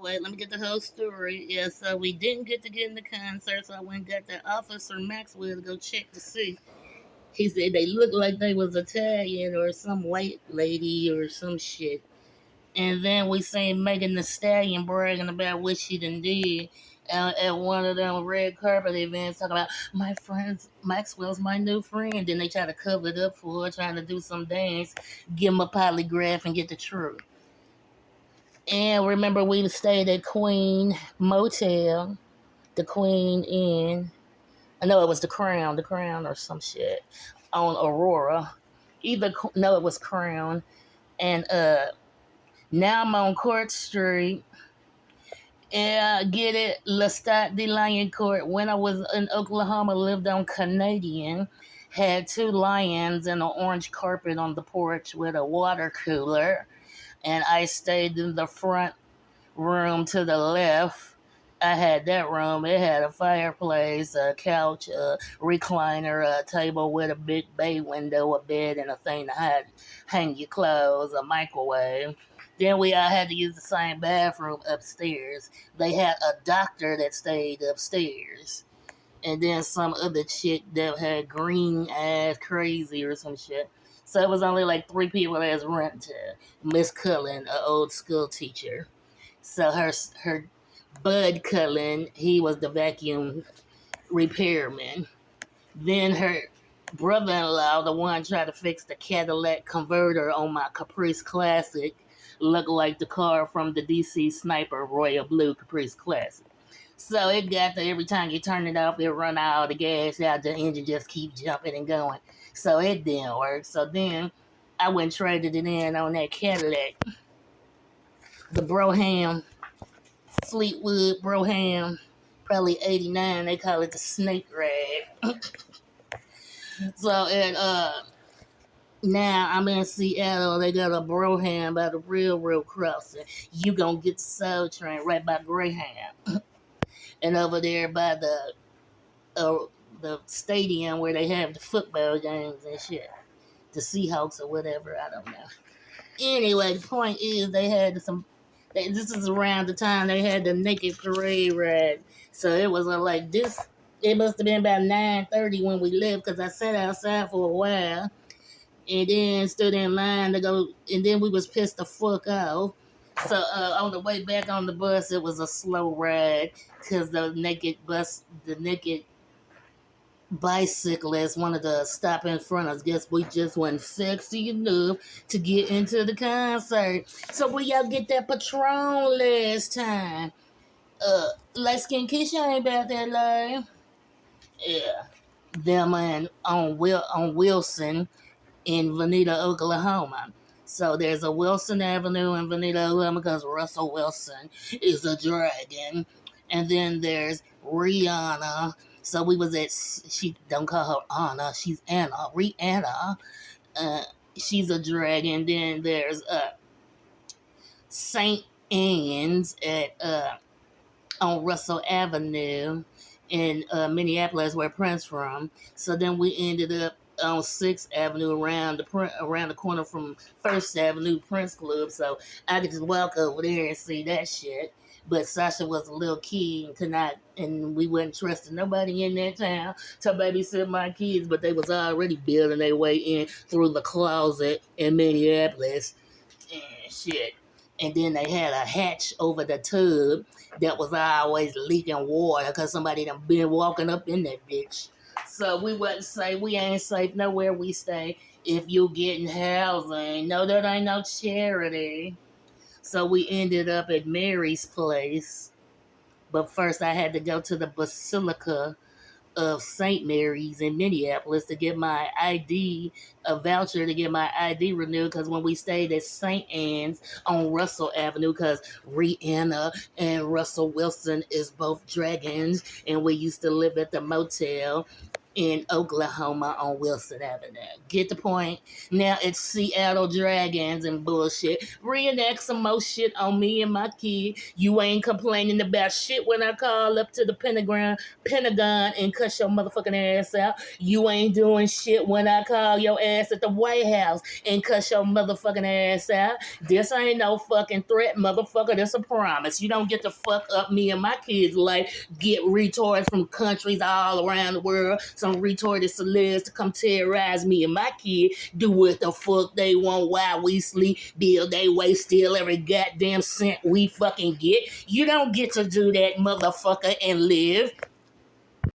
Wait, let me get the whole story. Yeah, so we didn't get to get in the concert, so I went and got the Officer Maxwell to go check to see. He said they looked like they was Italian or some white lady or some shit. And then we seen Megan the Stallion bragging about what she done did at one of them red carpet events, talking about my friends Maxwell's my new friend. Then they try to cover it up for her, trying to do some dance, give him a polygraph, and get the truth. And remember, we stayed at Queen Motel, the Queen Inn. I know it was the Crown or some shit on Aurora. No, it was Crown. And now I'm on Court Street. Yeah, get it? Lestat de Lion Court. When I was in Oklahoma, lived on Canadian. Had two lions and an orange carpet on the porch with a water cooler. And I stayed in the front room to the left. I had that room. It had a fireplace, a couch, a recliner, a table with a big bay window, a bed, and a thing to hang your clothes, a microwave. Then we all had to use the same bathroom upstairs. They had a doctor that stayed upstairs. And then some other chick that had green ass crazy or some shit. So it was only like three people as rent to Miss Cullen, an old school teacher. So her Bud Cullen, he was the vacuum repairman. Then her brother-in-law, the one trying to fix the Cadillac converter on my Caprice Classic, looked like the car from the DC Sniper Royal Blue Caprice Classic. So it got to every time you turn it off, it run all the gas out, the engine just keep jumping and going. So it didn't work. So then I went and traded it in on that Cadillac, the Broham Fleetwood Broham, probably 89. They call it the snake rag. So now I'm in Seattle. They got a Broham by the railroad crossing. You gonna get the Soul Train right by Greyhound, and over there by the stadium where they have the football games and shit, the Seahawks or whatever. I don't know. Anyway, the point is they had some. This is around the time they had the naked parade ride. So it was like this. It must have been about 9:30 when we left because I sat outside for a while and then stood in line to go. And then we was pissed the fuck off. So on the way back on the bus, it was a slow ride because the naked bicyclist wanted to stop in front of us. Guess we just wasn't sexy enough to get into the concert. So where y'all get that Patron last time? Light skin Kiss, you ain't about that live. Yeah. Them and on Wilson in Veneta, Oklahoma. So there's a Wilson Avenue in Veneta, Oklahoma because Russell Wilson is a dragon. And then there's Rihanna. So we was at, she don't call her Anna, she's Anna, Rihanna. She's a dragon. Then there's St. Anne's at on Russell Avenue in Minneapolis, where Prince from. So then we ended up on 6th Avenue around the corner from First Avenue Prince Club. So I could just walk over there and see that shit. But Sasha was a little kid and could not, and we wasn't trusting nobody in that town to babysit my kids. But they was already building their way in through the closet in Minneapolis and shit. And then they had a hatch over the tub that was always leaking water because somebody done been walking up in that bitch. So we wouldn't say we ain't safe nowhere we stay if you getting housing. No, that ain't no charity. So we ended up at Mary's place. But first I had to go to the Basilica of St. Mary's in Minneapolis to get my ID, a voucher to get my ID renewed, because when we stayed at St. Anne's on Russell Avenue, because Rihanna and Russell Wilson is both dragons, and we used to live at the motel in Oklahoma on Wilson Avenue. Get the point? Now it's Seattle Dragons and bullshit. Reenact some more shit on me and my kid. You ain't complaining about shit when I call up to the Pentagon and cuss your motherfucking ass out. You ain't doing shit when I call your ass at the White House and cuss your motherfucking ass out. This ain't no fucking threat, motherfucker. This a promise. You don't get to fuck up me and my kids' life. Get retards from countries all around the world. Some retarded celebs to come terrorize me and my kid. Do what the fuck they want while we sleep. Bill they way, steal every goddamn cent we fucking get. You don't get to do that, motherfucker, and live.